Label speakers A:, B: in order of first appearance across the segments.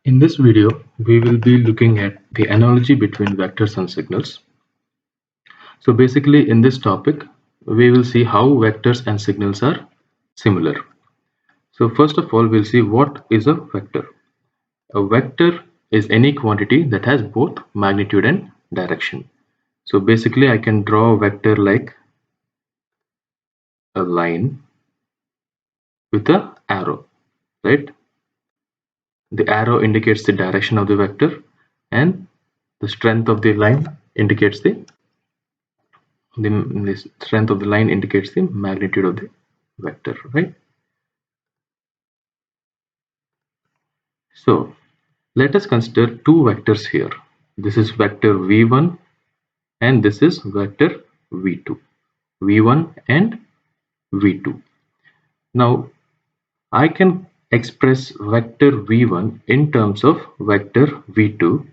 A: In this video, we will be looking at the analogy between vectors and signals. So basically in this topic, we will see how vectors and signals are similar. So first of all, we'll see what is a vector. A vector is any quantity that has both magnitude and direction. So basically I can draw a vector like a line with an arrow, right? The arrow indicates the direction of the vector and the strength of the line indicates the strength of the line indicates the magnitude of the vector, right? So let us consider two vectors here. This is vector v1 and this is vector v2. v1 and v2. Now I can express vector v1 in terms of vector v2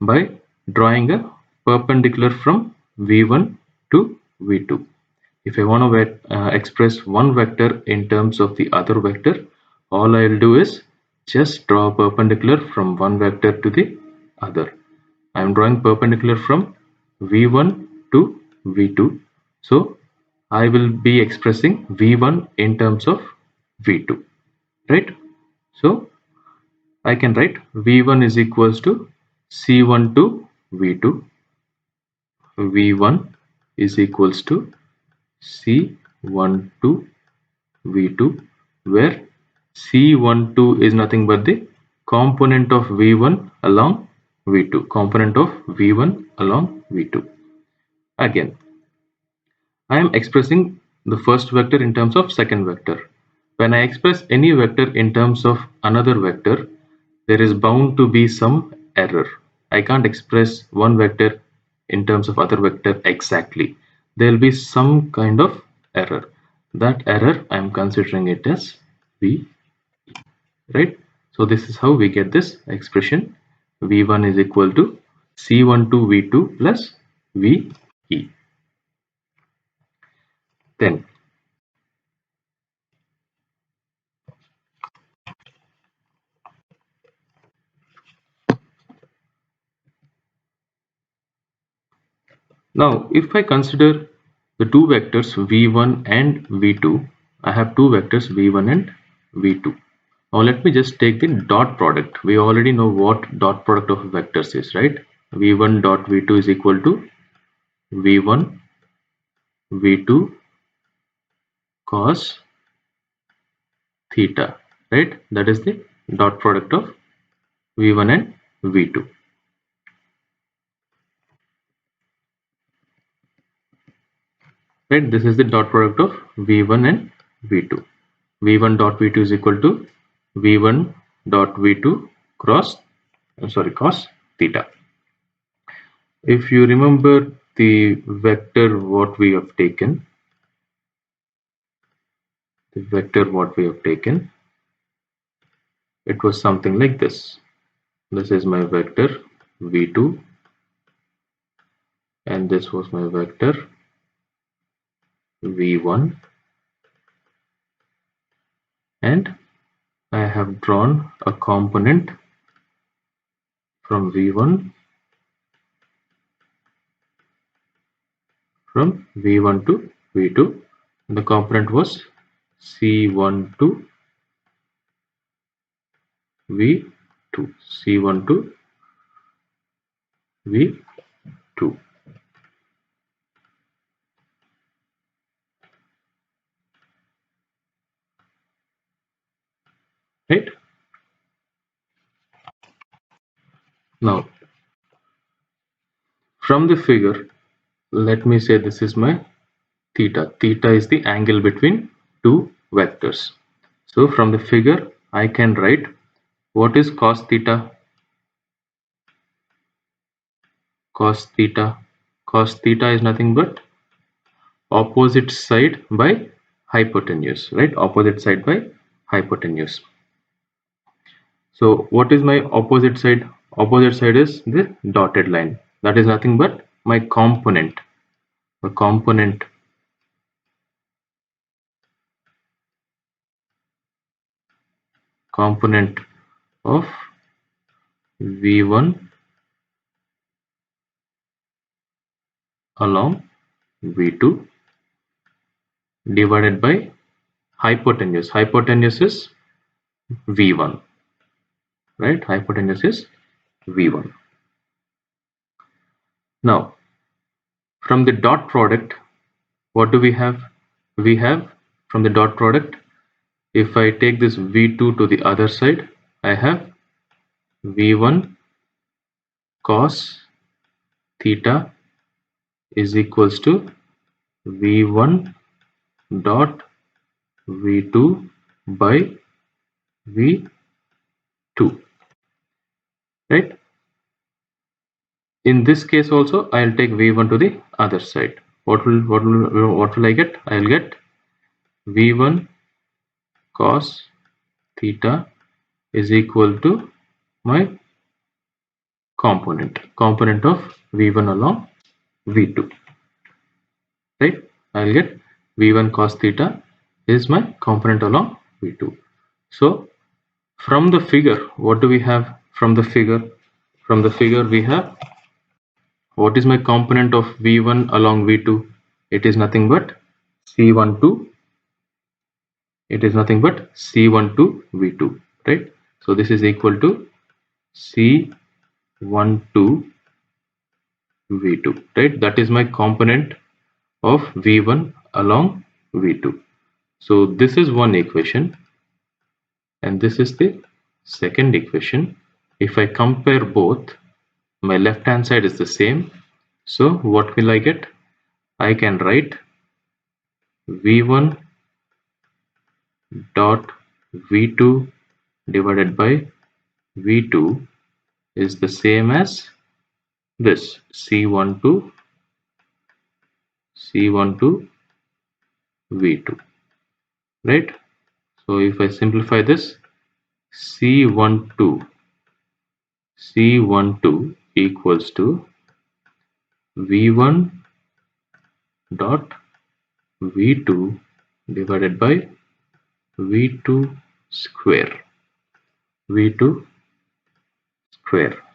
A: by drawing a perpendicular from v1 to v2. If I want to express one vector in terms of the other vector, all I'll do is just draw a perpendicular from one vector to the other. I'm drawing perpendicular from v1 to v2. So I will be expressing v1 in terms of v2, right? So I can write v1 is equals to c1 to v2. v1 is equals to c1 to v2, where c12 is nothing but the component of v1 along v2, component of v1 along v2. Again, I am expressing the first vector in terms of second vector. When I express any vector in terms of another vector, there is bound to be some error. I can't express one vector in terms of other vector exactly. There will be some kind of error. That error I am considering it as v, right? So this is how we get this expression v1 is equal to c1 to v2 plus ve. Then now if I consider the two vectors v1 and v2, I have two vectors v1 and v2. Now let me just take the dot product. We already know what dot product of vectors is, right? v1 dot v2 is equal to v1 v2 cos theta, right? That is the dot product of v1 and v2. Right? This is the dot product of v1 and v2. v1 dot v2 is equal to v1 dot v2 cos theta. If you remember the vector what we have taken, it was something like this. This is my vector v2 and this was my vector v1, and I have drawn a component from v1 to v2. The component was c1 to v2, c1 to v2. Right? Now from the figure, let me say this is my theta. Theta is the angle between two vectors. So from the figure I can write what is cos theta. Cos theta is nothing but opposite side by hypotenuse, right? Opposite side by hypotenuse. So what is my opposite side? Opposite side is the dotted line. That is nothing but my component. The component of v1 along v2 divided by hypotenuse. Hypotenuse is v1, right? Hypotenuse is v1. Now from the dot product, what do we have? We have from the dot product, if I take this v2 to the other side, I have v1 cos theta is equals to v1 dot v2 by v2, right? In this case also, I'll take v1 to the other side. What will I get? I'll get v1 cos theta is equal to my component of v1 along v2, right? I'll get v1 cos theta is my component along v2. So from the figure, what do we have from the figure? From the figure we have, what is my component of v1 along v2? It is nothing but c12. It is nothing but c12 v2, right? So this is equal to c12 v2, right? That is my component of v1 along v2. So this is one equation and this is the second equation. If I compare both, my left hand side is the same. So what will I get? I can write v1 dot v2 divided by v2 is the same as this c12 v2, right? So if I simplify this, c12 equals to v1 dot v2 divided by v2 square,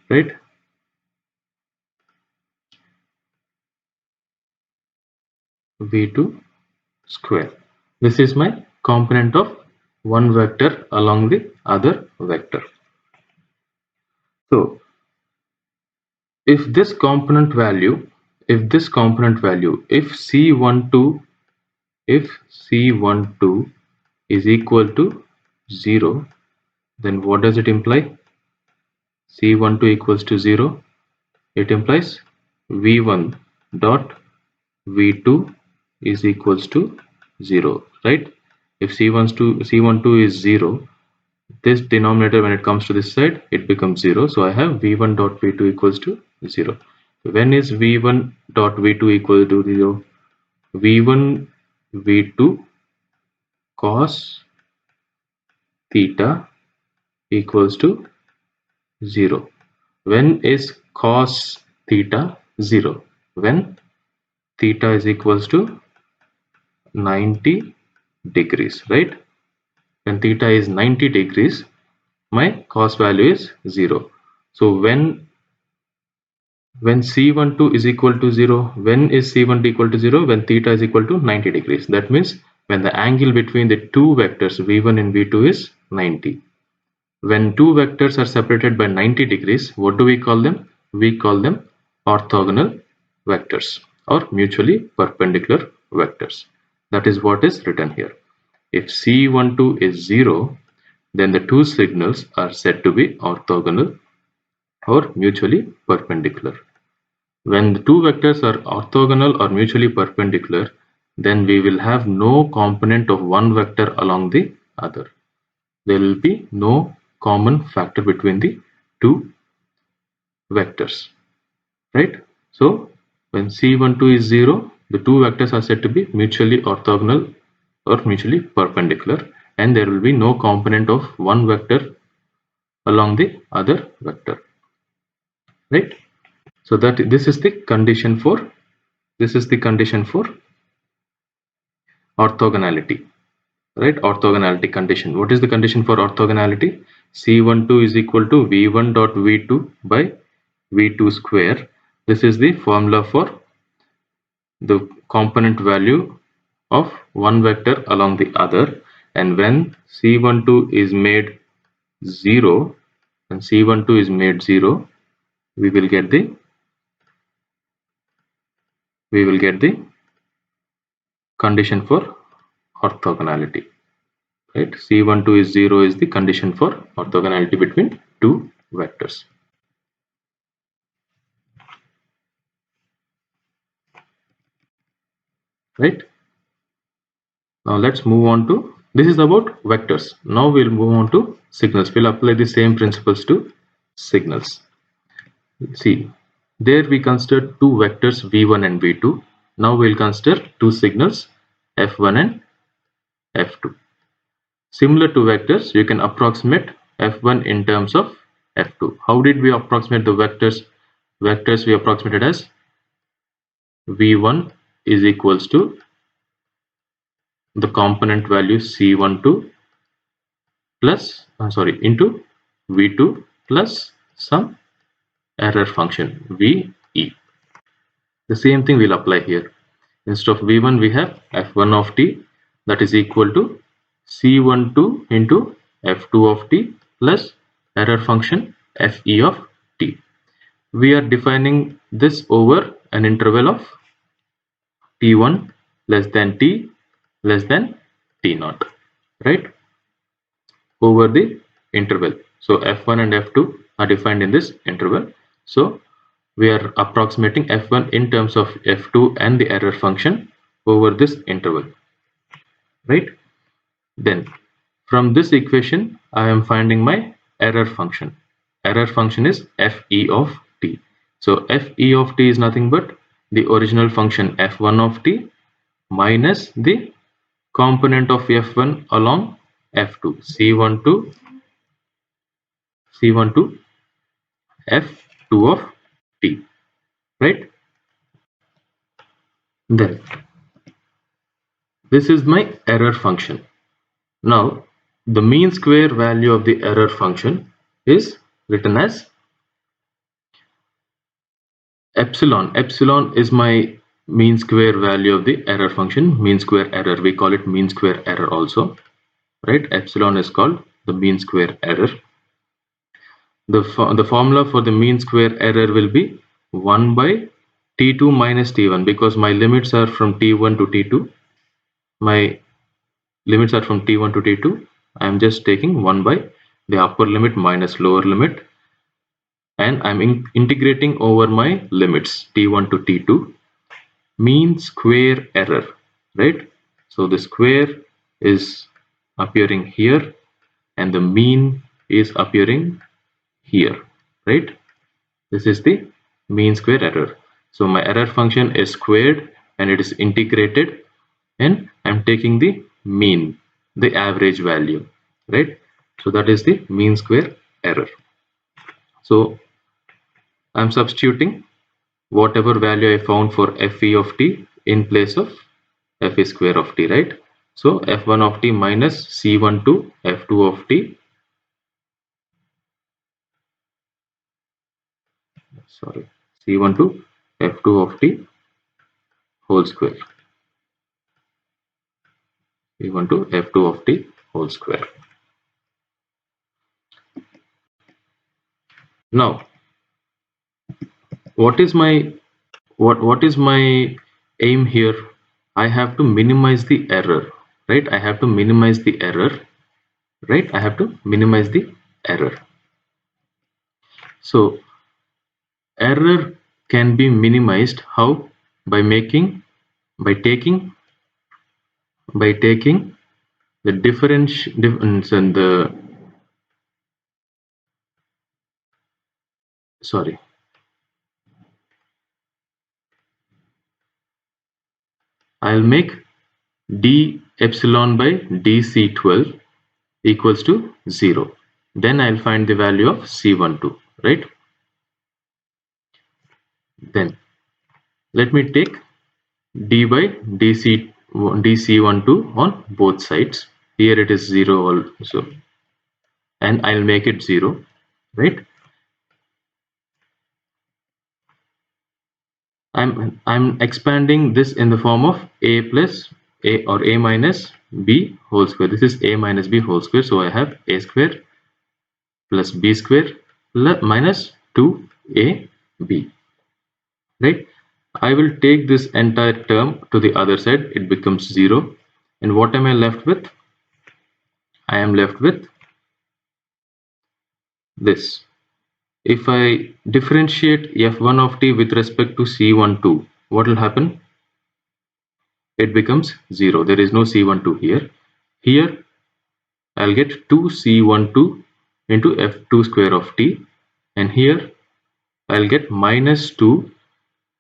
A: right? v2 square. This is my component of one vector along the other vector. So if c12 is equal to 0, then what does it imply? c12 equals to 0, it implies v1 dot v2 is equals to 0, right? If c12 is 0, this denominator, when it comes to this side, it becomes 0. So I have v1 dot v2 equals to 0. When is v1 dot v2 equal to 0? v1 v2 cos theta equals to 0. When is cos theta 0? When theta is equals to 90 degrees, right? When theta is 90 degrees, my cos value is 0. So when c12 is equal to 0, when is c12 equal to 0? When theta is equal to 90 degrees. That means when the angle between the two vectors v1 and v2 is 90. When two vectors are separated by 90 degrees, what do we call them? We call them orthogonal vectors or mutually perpendicular vectors. That is what is written here. If c12 is 0, then the two signals are said to be orthogonal or mutually perpendicular. When the two vectors are orthogonal or mutually perpendicular, then we will have no component of one vector along the other. There will be no common factor between the two vectors, right? So when c12 is 0, the two vectors are said to be mutually orthogonal or mutually perpendicular, and there will be no component of one vector along the other vector, right? So that this is the condition for orthogonality, right? Orthogonality condition. What is the condition for orthogonality? C12 is equal to V1 dot V2 by V2 square. This is the formula for the component value of one vector along the other, and when C12 is made 0, and C12 is made 0, we will get the condition for orthogonality, right? C12 is 0 is the condition for orthogonality between two vectors, right? Now let's move on to, this is about vectors. Now we'll move on to signals. We'll apply the same principles to signals. See, there we considered two vectors v1 and v2. Now we'll consider two signals f1 and f2. Similar to vectors, you can approximate f1 in terms of f2. How did we approximate the vectors? Vectors we approximated as v1 is equals to the component value C12 plus into V2 plus some error function VE. The same thing will apply here. Instead of V1 we have F1 of t, that is equal to C12 into F2 of t plus error function Fe of t. We are defining this over an interval of t1 less than t less than t0, right, over the interval. So f1 and f2 are defined in this interval. So we are approximating f1 in terms of f2 and the error function over this interval, right? Then from this equation I am finding my error function. Error function is Fe of t. So Fe of t is nothing but the original function f1 of t minus the component of f1 along f2, C12 f2 of t, right? Then this is my error function. Now the mean square value of the error function is written as epsilon. Epsilon is my mean square value of the error function, mean square error. We call it mean square error also, right? Epsilon is called the mean square error. The formula for the mean square error will be 1 by t2 minus t1, because my limits are from t1 to t2. My limits are from t1 to t2. I am just taking 1 by the upper limit minus lower limit, and I'm integrating over my limits t1 to t2. Mean square error, right? So the square is appearing here and the mean is appearing here, right? This is the mean square error. So my error function is squared and it is integrated, and I'm taking the mean, the average value, right? So that is the mean square error. So I'm substituting whatever value I found for Fe of t in place of Fe square of t, right? So f1 of t minus C12 f2 of t, C12 f2 of t whole square, C12 f2 of t whole square. Now what is my aim here? I have to minimize the error, right? I have to minimize the error, right? I have to minimize the error. So error can be minimized how? By taking the difference and the I'll make d epsilon by dc12 equals to 0. Then I'll find the value of C12, right? Then let me take d by dc12 on both sides. Here it is 0 also. and I'll make it 0, right? I'm expanding this in the form of a plus a or a minus b whole square. This is a minus b whole square, so I have a square plus b square minus 2ab, right? I will take this entire term to the other side, it becomes 0, and what am I left with? I am left with this. If I differentiate f1 of t with respect to c12, what will happen? It becomes 0. There is no c12 here. Here I'll get 2c12 into f2 square of t, and here I'll get minus 2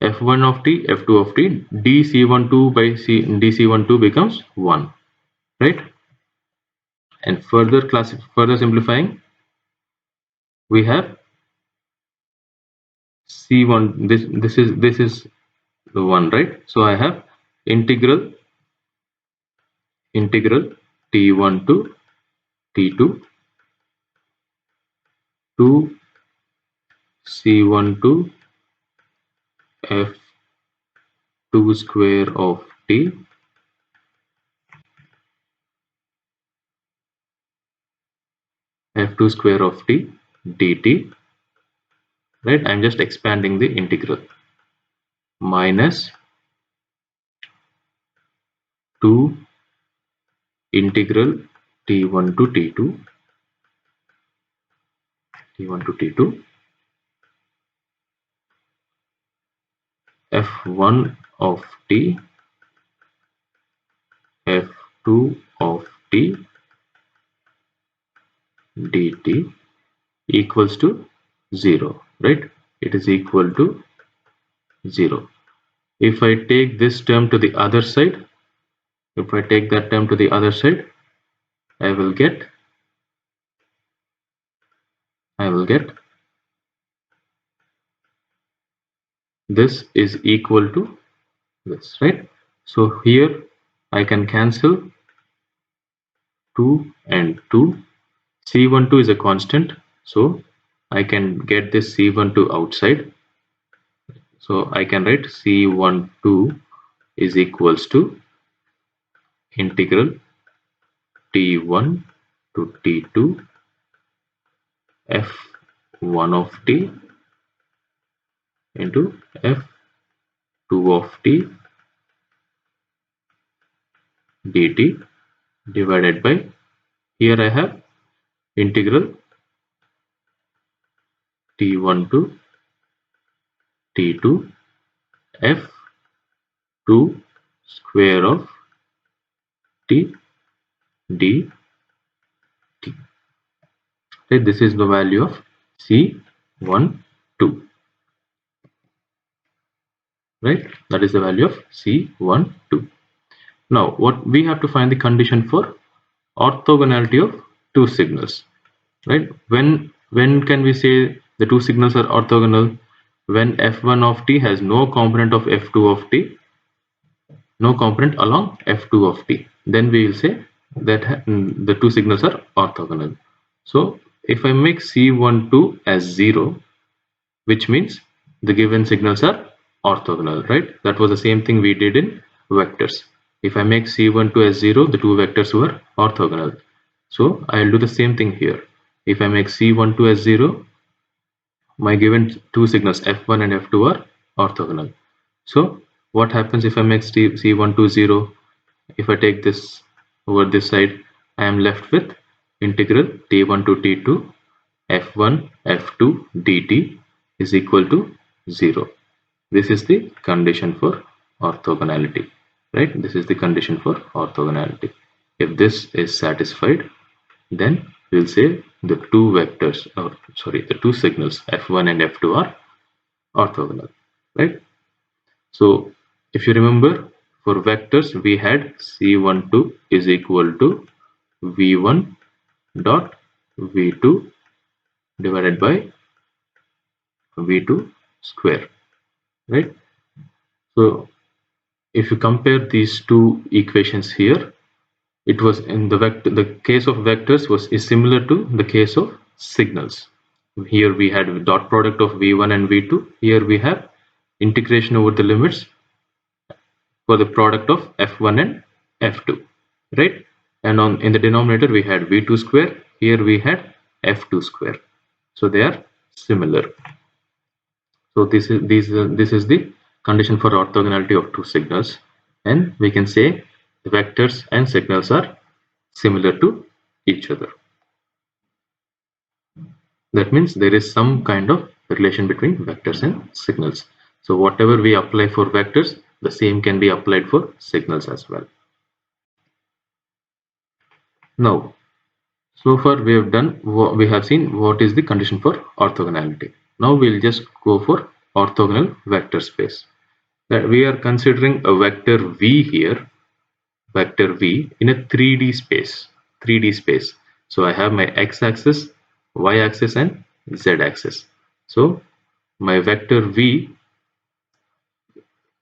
A: f1 of t, f2 of t, dc12 by dc12 becomes 1, right? And further simplifying, we have c1, this is the one, right? So I have integral t1 to t2 to c12 f2 square of t f2 square of t dt, right? I'm just expanding the integral, minus 2 integral t1 to t2 f1 of t f2 of t dt equals to 0, right? It is equal to 0. If I take this term to the other side, if I take that term to the other side, I will get this is equal to this, right? So here I can cancel 2 and 2. C12 is a constant, so I can get this C12 outside. So I can write C12 is equals to integral T1 to T2 F1 of t into F2 of t dt divided by, here I have integral T1 to T2 F2 square of t dt. Okay, this is the value of C12, right? That is the value of C12. Now, what we have to find the condition for orthogonality of two signals, right? When can we say the two signals are orthogonal? When f1 of t has no component of f2 of t, no component along f2 of t, then we will say that the two signals are orthogonal. So if I make C12 as 0, which means the given signals are orthogonal, right? That was the same thing we did in vectors. If I make C12 as 0, the two vectors were orthogonal. So I'll do the same thing here. If I make C12 as 0, my given two signals f1 and f2 are orthogonal. So what happens if I make C12 0? If I take this over this side, I am left with integral t1 to t2 f1 f2 dt is equal to 0. This is the condition for orthogonality, right? This is the condition for orthogonality. If this is satisfied, then we'll say the two vectors, or sorry, the two signals f1 and f2 are orthogonal, right? So if you remember, for vectors we had c12 is equal to v1 dot v2 divided by v2 square, right? So if you compare these two equations here, it was in the case of vectors is similar to the case of signals. Here we had dot product of v1 and v2. Here we have integration over the limits for the product of f1 and f2, right? And in the denominator we had v2 square. Here we had f2 square. So they are similar. So this is the condition for orthogonality of two signals, and we can say the vectors and signals are similar to each other. That means there is some kind of relation between vectors and signals. So whatever we apply for vectors, the same can be applied for signals as well. Now, so far we have seen what is the condition for orthogonality. Now we'll just go for orthogonal vector space. That we are considering a vector v here, vector v in a 3D space. 3D space. So I have my x-axis, y-axis, and z-axis. So my vector v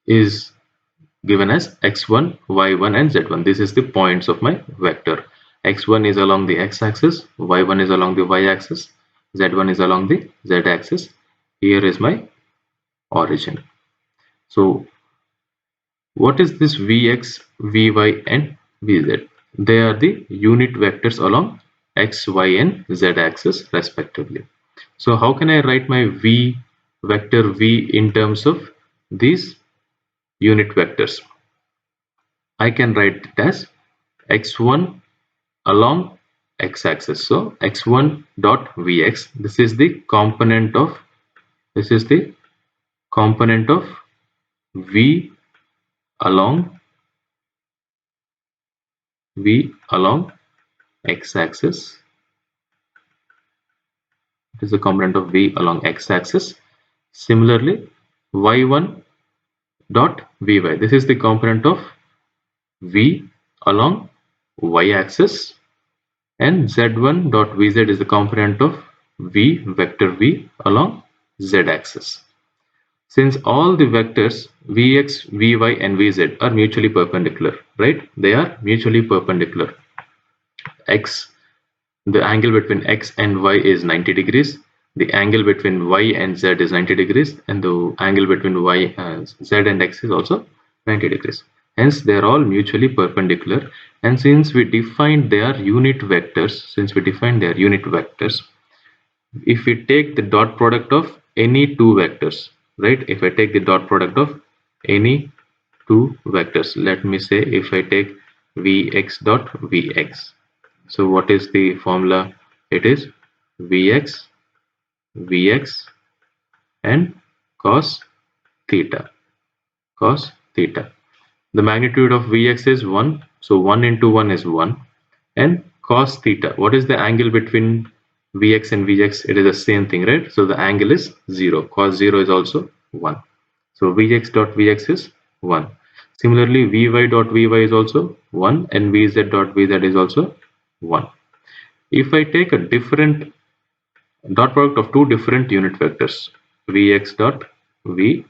A: is given as x1, y1, and z1. This is the points of my vector. X1 is along the x-axis, y1 is along the y-axis, z1 is along the z-axis. Here is my origin. So what is this vx, vy, and vz? They are the unit vectors along x, y, and z-axis respectively. So how can I write my vector v in terms of these unit vectors? I can write it as x1 along x-axis. So x1 dot vx, this is the component of v along x-axis. It is the component of v along x-axis. Similarly, y1 dot vy, this is the component of v along y-axis, and z1 dot vz is the component of vector v along z-axis. Since all the vectors vx, vy, and vz are mutually perpendicular, right? They are mutually perpendicular. The angle between x and y is 90 degrees. The angle between y and z is 90 degrees, and the angle between z and x is also 90 degrees. Hence, they are all mutually perpendicular. And since we defined their unit vectors, if we take the dot product of any two vectors, right? If I take the dot product of any two vectors, let me say if I take vx dot vx. So what is the formula? It is vx, and cos theta. The magnitude of vx is 1, so 1 into 1 is 1, and cos theta, what is the angle between vx and vx? It is the same thing, right? So the angle is 0. Cos 0 is also 1. So vx dot vx is 1. Similarly, vy dot vy is also 1, and vz dot vz is also 1. If I take a different dot product of two different unit vectors, vx dot vy,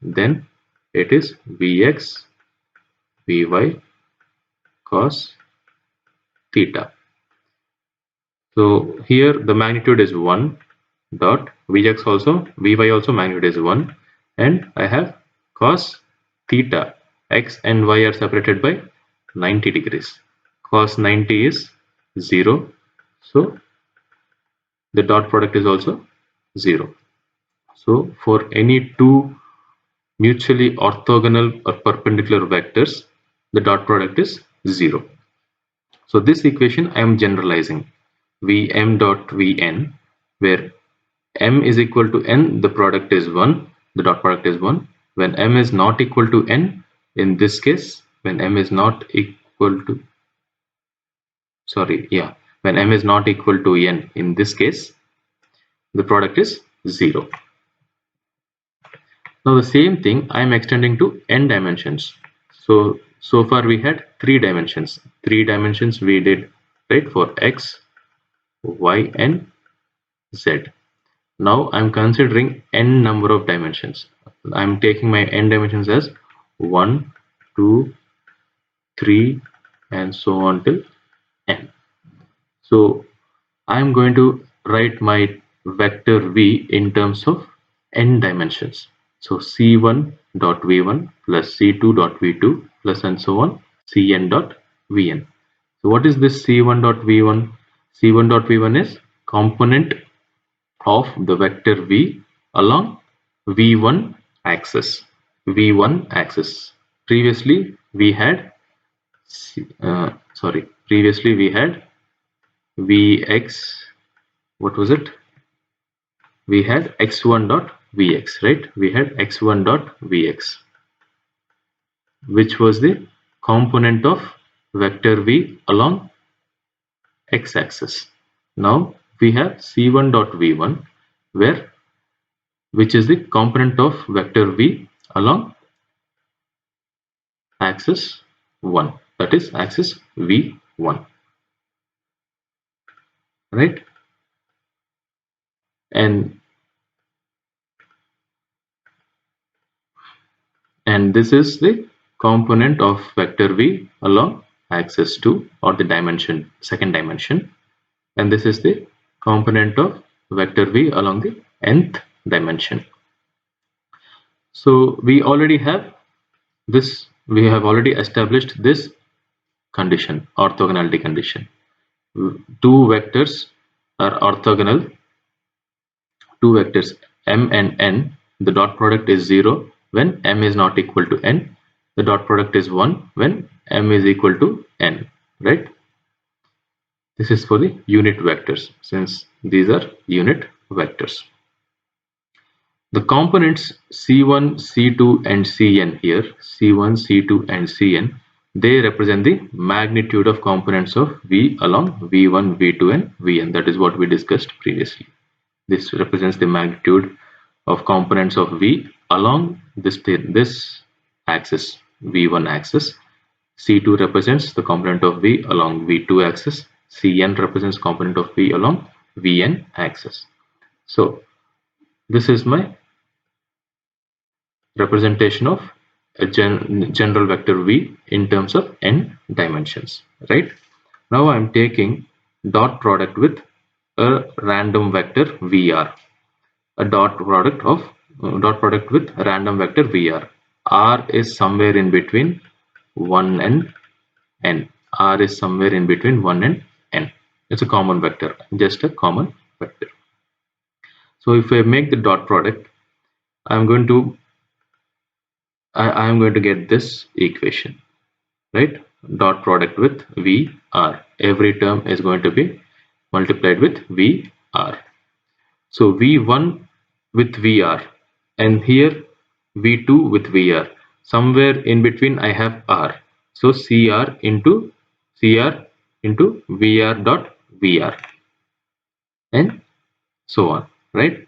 A: then it is vx, vy, cos theta. So here the magnitude is 1 dot vx also, vy also magnitude is 1, and I have cos theta. X and y are separated by 90 degrees. Cos 90 is 0, so the dot product is also 0. So for any two mutually orthogonal or perpendicular vectors, the dot product is 0. So this equation I am generalizing, vm dot vn, where m is equal to n, the product is 1, the dot product is 1. When m is not equal to n, in this case, when m is not equal to when m is not equal to n, in this case, the product is 0. Now the same thing I am extending to n dimensions. So far we had 3 dimensions. 3 dimensions we did, right, for x, y, and z. Now I'm considering n number of dimensions. I'm taking my n dimensions as 1, 2, 3, and so on till n. So I am going to write my vector v in terms of n dimensions. So c1 dot v1 plus c2 dot v2 plus and so on cn dot vn. So what is this c1 dot v1? c1 dot v1 is component of the vector v along v1 axis. v1 axis. Previously we had previously we had vx. What was it? We had x1 dot vx, right? We had x1 dot vx, which was the component of vector v along x-axis. Now we have c1 dot v1, which is the component of vector v along axis 1, that is axis v1, right? And this is the component of vector v along axis 2, or the dimension, second dimension, and this is the component of vector v along the nth dimension. So we already have this, we have already established this condition, orthogonality condition. Two vectors are orthogonal, two vectors m and n, the dot product is 0 when m is not equal to n, the dot product is 1 when m is equal to n, right? This is for the unit vectors, since these are unit vectors. The components c1, c2 and cn here, c1, c2 and cn, they represent the magnitude of components of v along v1, v2 and vn. That is what we discussed previously. This represents the magnitude of components of v along this axis, v1 axis. c2 represents the component of v along v2 axis. cn represents component of v along vn axis. So this is my representation of a general vector v in terms of n dimensions, right? Now I am taking dot product with a random vector vr, a dot product with random vector vr. R is somewhere in between 1 and n. R is somewhere in between 1 and n. It's a common vector, just a common vector. So if I make the dot product, I am going to get this equation, right? Dot product with vr. Every term is going to be multiplied with vr. So v1 with vr, and here v2 with vr. Somewhere in between I have r. So cr into vr dot vr, and so on, right?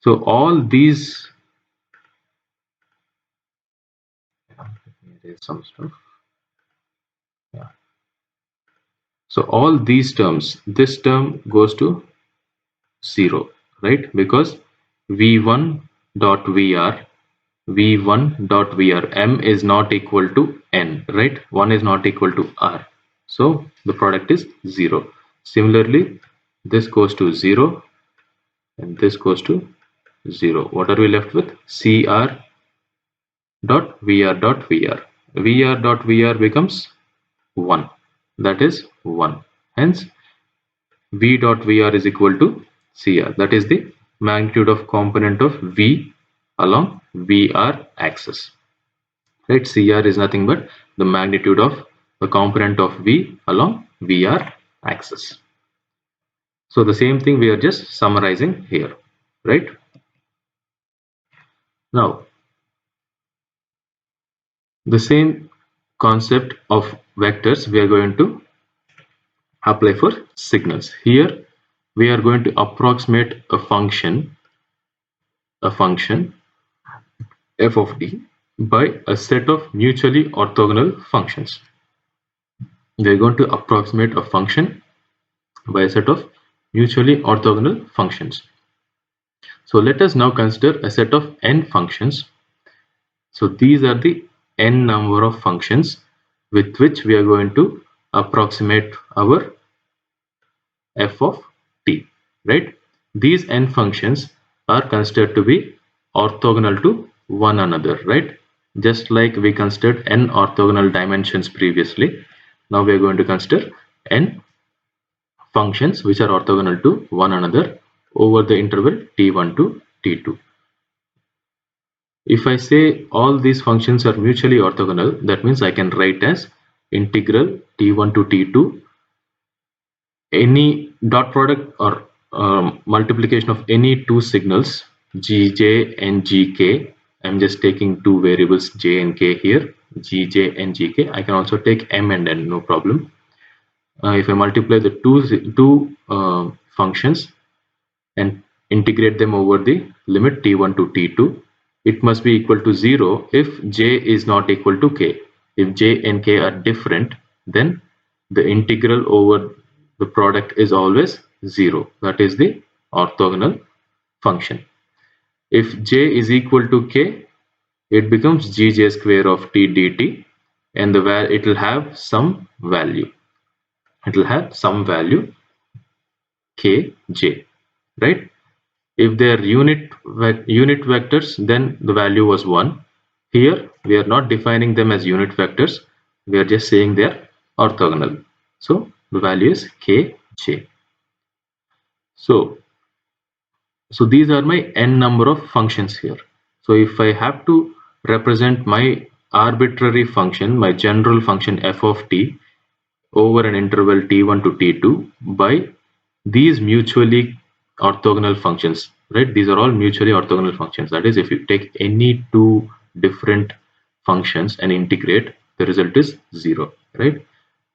A: So all these, there is some stuff. Yeah. So all these terms, this term goes to 0, right? Because v1 dot vr, m is not equal to n, right? 1 is not equal to r. So the product is 0. Similarly, this goes to 0 and this goes to 0. What are we left with? cr dot vr dot vr. vr dot vr becomes 1. That is 1. Hence, v dot vr is equal to cr. That is the magnitude of component of v along vr axis. Right? Cr is nothing but the magnitude of the component of v along vr axis. So the same thing we are just summarizing here, right? Now, the same concept of vectors we are going to apply for signals. Here we are going to approximate a function f of t by a set of mutually orthogonal functions. We are going to approximate a function by a set of mutually orthogonal functions. So let us now consider a set of n functions. So these are the n number of functions with which we are going to approximate our f of t, right? These n functions are considered to be orthogonal to one another, right? Just like we considered n orthogonal dimensions previously, now we are going to consider n functions which are orthogonal to one another over the interval t1 to t2. If I say all these functions are mutually orthogonal, that means I can write as integral t1 to t2 any dot product or multiplication of any two signals gj and gk. I'm just taking two variables j and k here, gj and gk. I can also take m and n, no problem. If I multiply the two functions and integrate them over the limit t1 to t2, it must be equal to 0 if j is not equal to k. If j and k are different, then the integral over the product is always 0. That is the orthogonal function. If j is equal to k, it becomes gj square of t dt, and it will have some value. It will have some value kj, right? If they are unit vectors, then the value was 1. Here we are not defining them as unit vectors, we are just saying they are orthogonal. So the value is kj. So these are my n number of functions here. So if I have to represent my arbitrary function, my general function f of t over an interval t1 to t2 by these mutually orthogonal functions, right? These are all mutually orthogonal functions. That is, if you take any two different functions and integrate, the result is 0, right?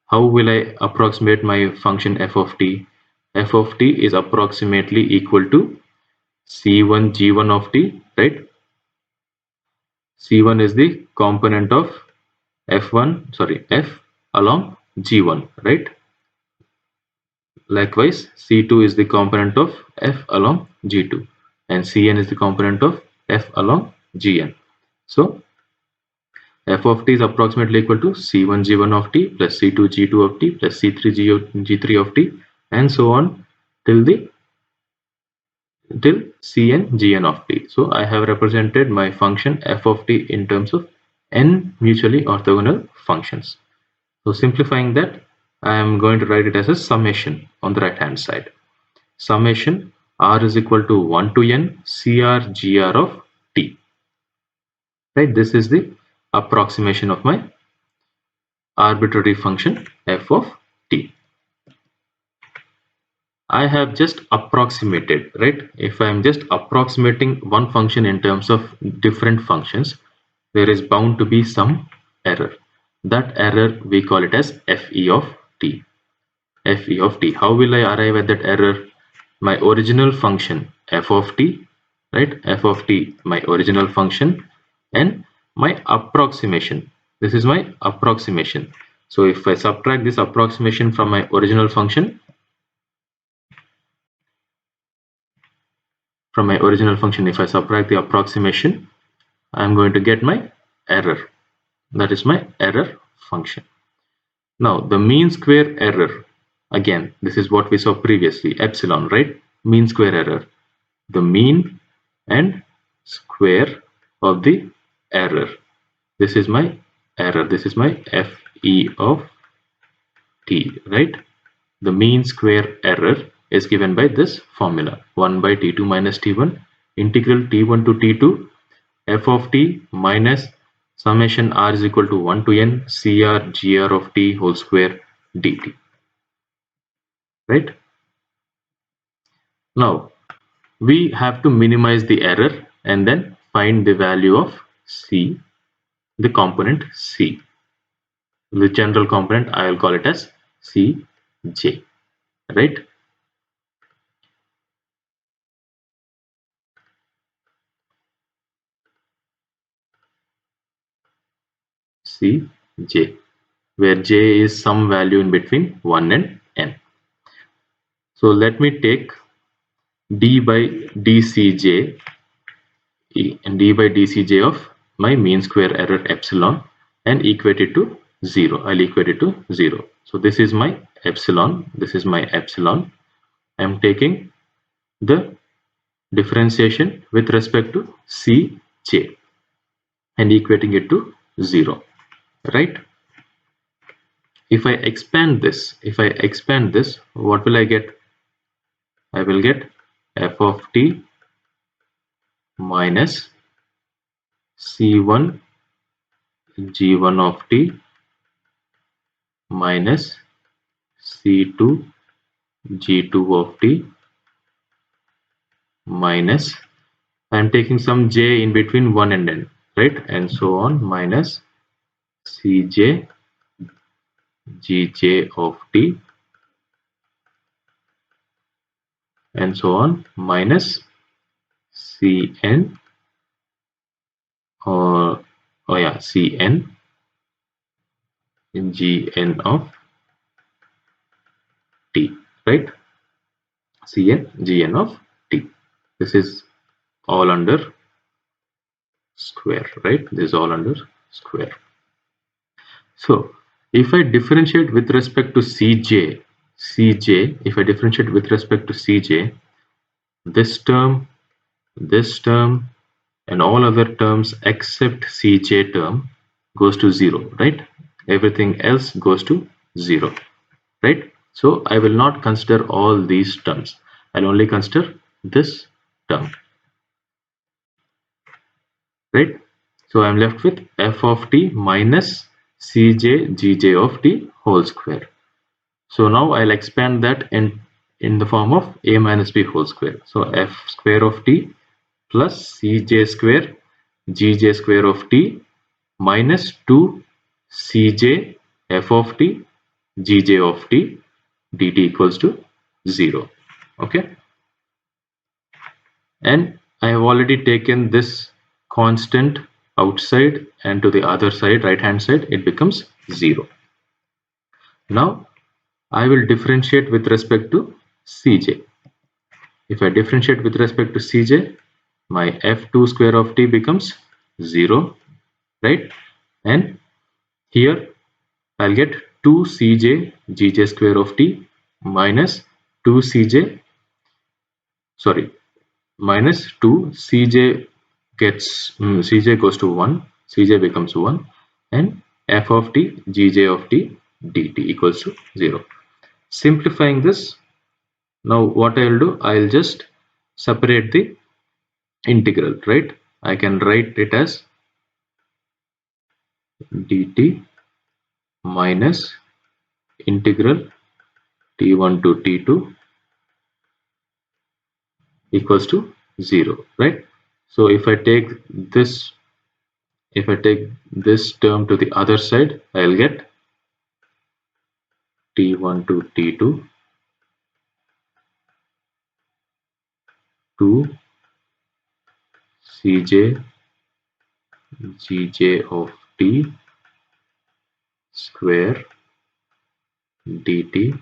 A: How will I approximate my function f of t? F of t is approximately equal to c1 g1 of t, right? c1 is the component of f along g1, right? Likewise, C2 is the component of f along G2 and Cn is the component of f along Gn. So f of t is approximately equal to C1 G1 of t plus C2 G2 of t plus C3 G3 of t and so on till Cn Gn of t. So I have represented my function f of t in terms of n mutually orthogonal functions. So simplifying that, I am going to write it as a summation on the right hand side. Summation r is equal to 1 to n cr gr of t. Right, this is the approximation of my arbitrary function f of t. I have just approximated, right? If I am just approximating one function in terms of different functions, there is bound to be some error. That error we call it as fe of t. Fe of t. How will I arrive at that error? My original function f of t, right? F of t, my original function, and my approximation. This is my approximation. So if I subtract this approximation from my original function, if I subtract the approximation, I'm going to get my error. That is my error function. Now the mean square error, again, this is what we saw previously, epsilon, right? Mean square error. The mean and square of the error. This is my error. This is my fe of t, right? The mean square error is given by this formula, 1 by t2 minus t1 integral t1 to t2 f of t minus summation r is equal to 1 to n cr gr of t whole square dt, right? Now we have to minimize the error and then find the value of c, the component c. The general component, I will call it as cj, right? Cj, where j is some value in between 1 and n. So let me take d by dcj and d by dcj of my mean square error epsilon and equate it to 0. I'll equate it to 0. So this is my epsilon. This is my epsilon. I'm taking the differentiation with respect to Cj and equating it to 0. Right? If I expand this, what will I get? I will get f of t minus c1 g1 of t minus c2 g2 of t minus, I'm taking some j in between 1 and n, right? And so on, minus cj gj of t and so on, minus cn or cn gn of t, right? cn gn of t. This is all under square, right? This is all under square. So if I differentiate with respect to cj, if I differentiate with respect to cj, this term, and all other terms except cj term goes to 0, right? Everything else goes to 0, right? So I will not consider all these terms. I'll only consider this term, right? So I'm left with f of t minus cj gj of t whole square. So now I'll expand that in the form of a minus b whole square. So f square of t plus cj square gj square of t minus 2 cj f of t gj of t dt equals to 0. Okay, and I have already taken this constant outside, and to the other side, right hand side, it becomes 0. Now I will differentiate with respect to cj. If I differentiate with respect to cj, my f2 square of t becomes 0, right? And here I'll get 2 cj gj square of t minus 2 cj, sorry, minus 2 cj gets cj goes to 1, cj becomes 1, and f of t gj of t dt equals to 0. Simplifying this, now what I'll do, I'll just separate the integral, right? I can write it as dt minus integral t1 to t2 equals to 0, right? So if I take this term to the other side, I'll get t1 to t2 to cj gj of t square dt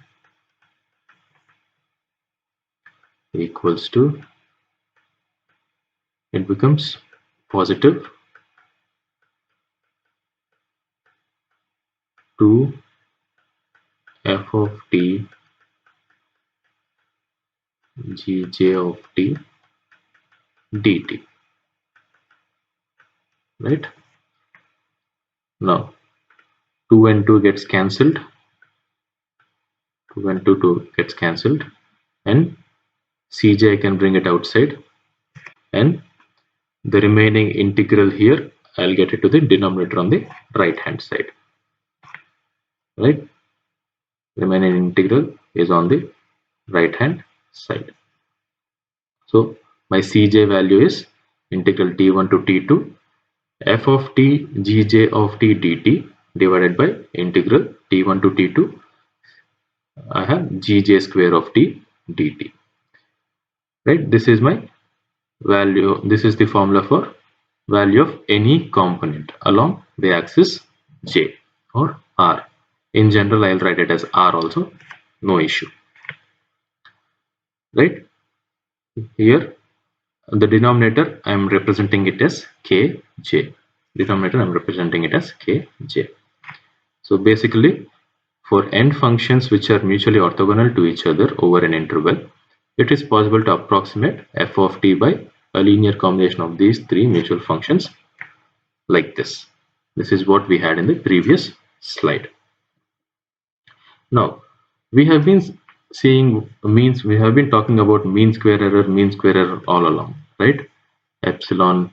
A: equals to, it becomes positive 2 f of t gj of t dt, right? Now 2 and 2 gets cancelled, 2 and 2 gets cancelled, and cj I can bring it outside, and the remaining integral here I'll get it to the denominator on the right hand side, right? Remaining integral is on the right hand side. So my cj value is integral t1 to t2 f of t gj of t dt divided by integral t1 to t2 I have gj square of t dt, right? This is my value, this is the formula for value of any component along the axis j or r. In general I'll write it as r also, no issue, right? Here the denominator I'm representing it as kj, denominator I'm representing it as kj. So basically, for n functions which are mutually orthogonal to each other over an interval, it is possible to approximate f of t by a linear combination of these three mutual functions like this. This is what we had in the previous slide. Now, we have been we have been talking about mean square error all along, right? Epsilon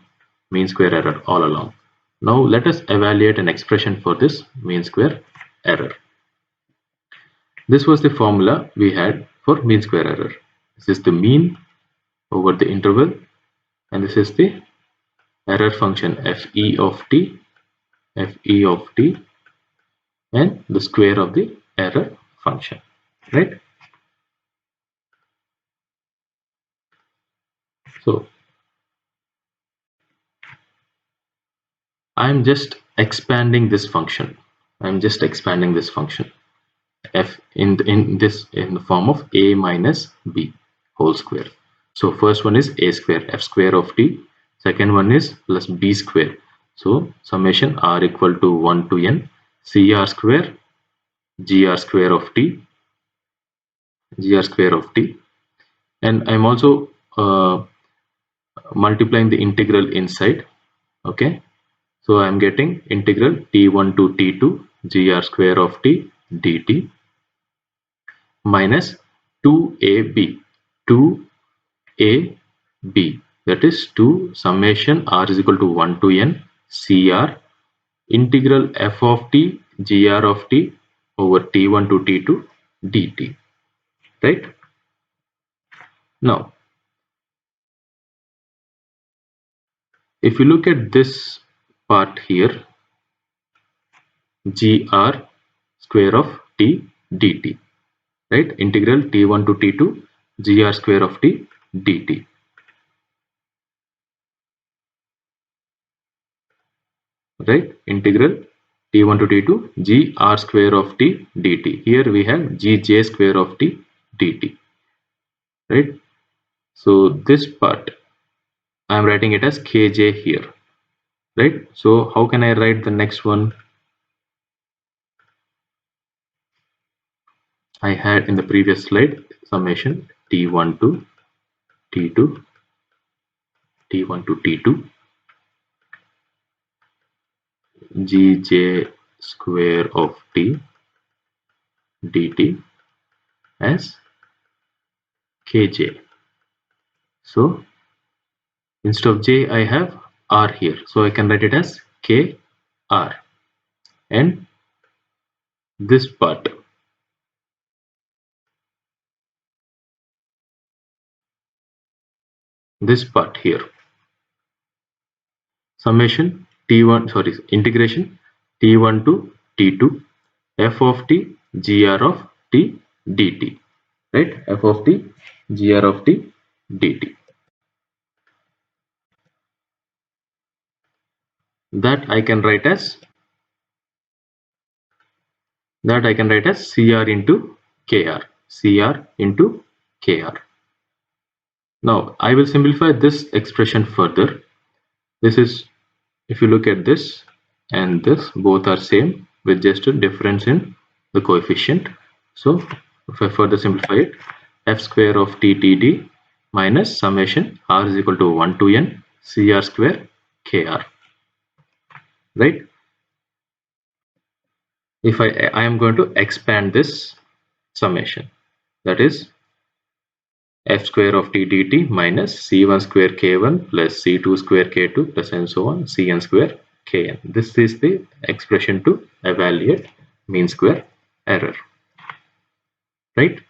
A: mean square error all along. Now let us evaluate an expression for this mean square error. This was the formula we had for mean square error. This is the mean over the interval, and this is the error function fe of t, and the square of the error function, right? So I'm just expanding this function. F in the form of a minus b whole square. So first one is a square, f square of t. Second one is plus b square. So summation r equal to 1 to n cr square gr square of t, and I'm also multiplying the integral inside. Okay, so I'm getting integral t1 to t2 gr square of t dt minus 2ab, that is 2 summation r is equal to 1 to n cr integral f of t gr of t over t1 to t2 dt, right? Now if you look at this part here, gr square of t dt, right? Integral t1 to t2 gr square of t dt, right? Integral t1 to t2 gr square of t dt. Here we have gj square of t dt, right? So this part I am writing it as kj here, right? So how can I write the next one? I had in the previous slide summation t1 to t2 gj square of t dt as kj. So instead of j I have r here, so I can write it as kr, and this part here summation t1 sorry integration t1 to t2 f of t gr of t dt, right? F of t gr of t dt, that I can write as cr into kr. Now I will simplify this expression further. This is, if you look at this and this, both are same with just a difference in the coefficient. So if I further simplify it, f square of t td minus summation r is equal to 1 to n cr square kr, right? If I am going to expand this summation, that is f square of t dt minus c1 square k1 plus c2 square k2 plus and so on cn square kn. This is the expression to evaluate mean square error, right?